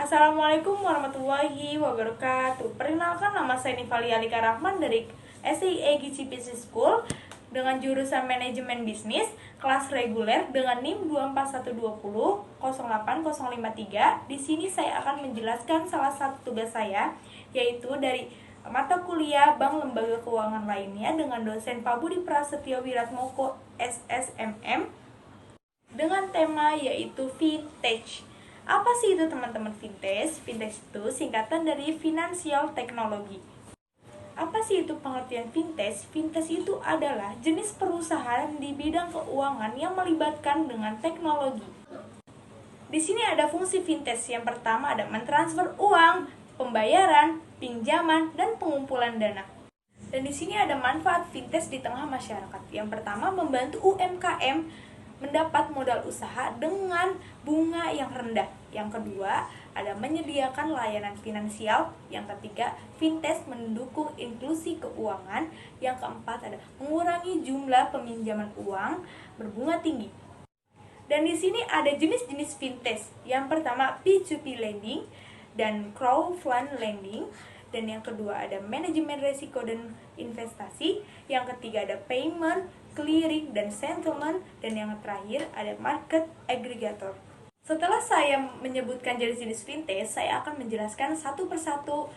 Assalamualaikum warahmatullahi wabarakatuh. Perkenalkan, nama saya Nifali Alika Rahman dari SIA GC Business School dengan jurusan Manajemen Bisnis, kelas reguler dengan NIM 24120 08053. Di sini saya akan menjelaskan salah satu tugas saya, yaitu dari mata kuliah Bank Lembaga Keuangan lainnya dengan dosen Pak Budi Prasetyo Wiratmoko SSMM dengan tema yaitu vintage. Apa sih itu teman-teman vintage? Vintage itu singkatan dari Financial Technology. Apa sih itu pengertian vintage? Vintage itu adalah jenis perusahaan di bidang keuangan yang melibatkan dengan teknologi. Di sini ada fungsi vintage. Yang pertama ada mentransfer uang, pembayaran, pinjaman, dan pengumpulan dana. Dan di sini ada manfaat vintage di tengah masyarakat. Yang pertama, membantu UMKM mendapat modal usaha dengan bunga yang rendah. Yang kedua, ada menyediakan layanan finansial. Yang ketiga, vintage mendukung inklusi keuangan. Yang keempat, ada mengurangi jumlah peminjaman uang berbunga tinggi. Dan di sini ada jenis-jenis vintage. Yang pertama, P2P lending dan crowdfund lending. Dan yang kedua ada manajemen risiko dan investasi. Yang ketiga ada payment, clearing, dan settlement. Dan yang terakhir ada market aggregator. Setelah saya menyebutkan jenis-jenis vintage, saya akan menjelaskan satu persatu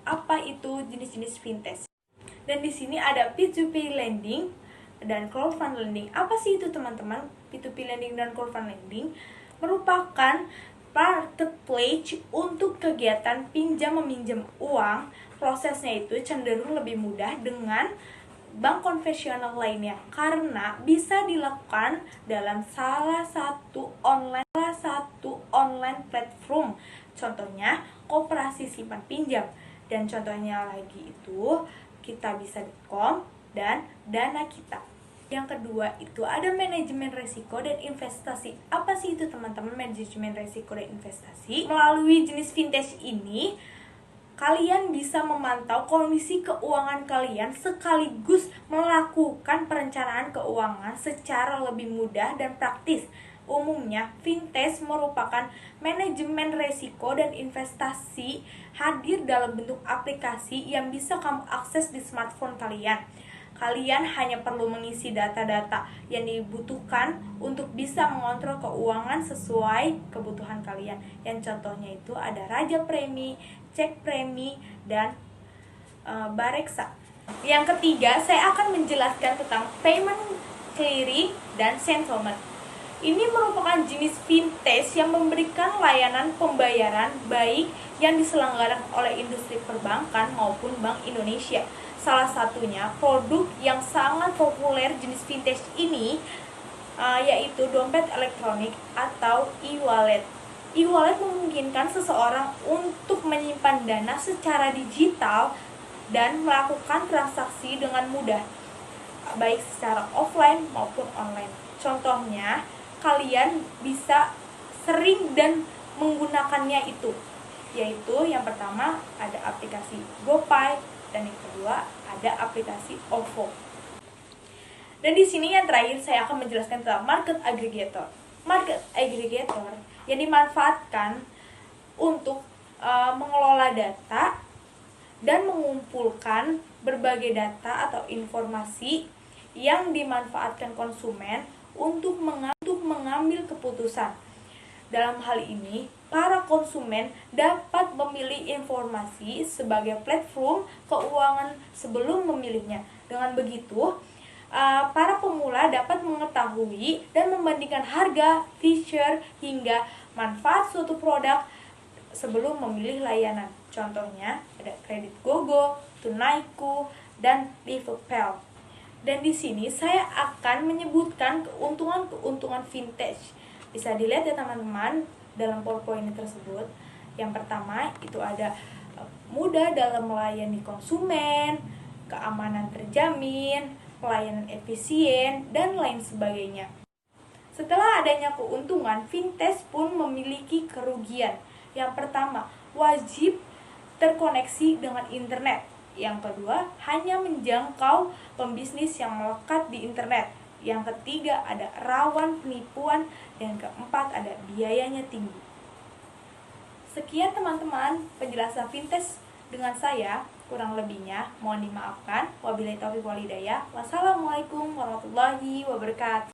apa itu jenis-jenis vintage. Dan di sini ada P2P lending dan crowdfund lending. Apa sih itu teman-teman? P2P lending dan crowdfund lending merupakan marketplace untuk kegiatan pinjam-meminjam uang. Prosesnya itu cenderung lebih mudah dengan bank konvensional lainnya karena bisa dilakukan dalam salah satu online platform. Contohnya koperasi simpan pinjam, dan contohnya lagi itu kitabisa.com dan dana kita. Yang kedua itu ada manajemen risiko dan investasi. Apa sih itu teman-teman manajemen risiko dan investasi? Melalui jenis vintage ini, kalian bisa memantau kondisi keuangan kalian sekaligus melakukan perencanaan keuangan secara lebih mudah dan praktis. Umumnya, vintage merupakan manajemen risiko dan investasi hadir dalam bentuk aplikasi yang bisa kamu akses di smartphone kalian. Kalian hanya perlu mengisi data-data yang dibutuhkan untuk bisa mengontrol keuangan sesuai kebutuhan kalian. Yang contohnya itu ada Raja Premi, Cek Premi, dan Bareksa. Yang ketiga, saya akan menjelaskan tentang payment, clearing, dan settlement. Ini merupakan jenis vintage yang memberikan layanan pembayaran baik yang diselenggarakan oleh industri perbankan maupun Bank Indonesia. Salah satunya produk yang sangat populer jenis vintage ini yaitu dompet elektronik atau e-wallet. E-wallet memungkinkan seseorang untuk menyimpan dana secara digital dan melakukan transaksi dengan mudah, baik secara offline maupun online. Contohnya, kalian bisa sering dan menggunakannya itu, yaitu yang pertama ada aplikasi GoPay, dan yang kedua ada aplikasi OVO. Dan di sini yang terakhir saya akan menjelaskan tentang market aggregator. Market aggregator yang dimanfaatkan untuk mengelola data dan mengumpulkan berbagai data atau informasi yang dimanfaatkan konsumen untuk mengambil keputusan. Dalam hal ini, para konsumen dapat memilih informasi sebagai platform keuangan sebelum memilihnya. Dengan begitu, para pemula dapat mengetahui dan membandingkan harga, feature, hingga manfaat suatu produk sebelum memilih layanan. Contohnya ada Kredit Gogo, Tunaiku, dan Livepel. Dan di sini saya akan menyebutkan keuntungan-keuntungan vintage. Bisa dilihat ya teman-teman dalam PowerPoint tersebut. Yang pertama itu ada mudah dalam melayani konsumen, keamanan terjamin, pelayanan efisien, dan lain sebagainya. Setelah adanya keuntungan, vintage pun memiliki kerugian. Yang pertama, wajib terkoneksi dengan internet. Yang kedua, hanya menjangkau pembisnis yang melekat di internet. Yang ketiga, ada rawan penipuan. Dan keempat, ada biayanya tinggi. Sekian teman-teman penjelasan Fintech dengan saya, kurang lebihnya mohon dimaafkan. Wabillahi taufiq wal hidayah. Wassalamualaikum warahmatullahi wabarakatuh.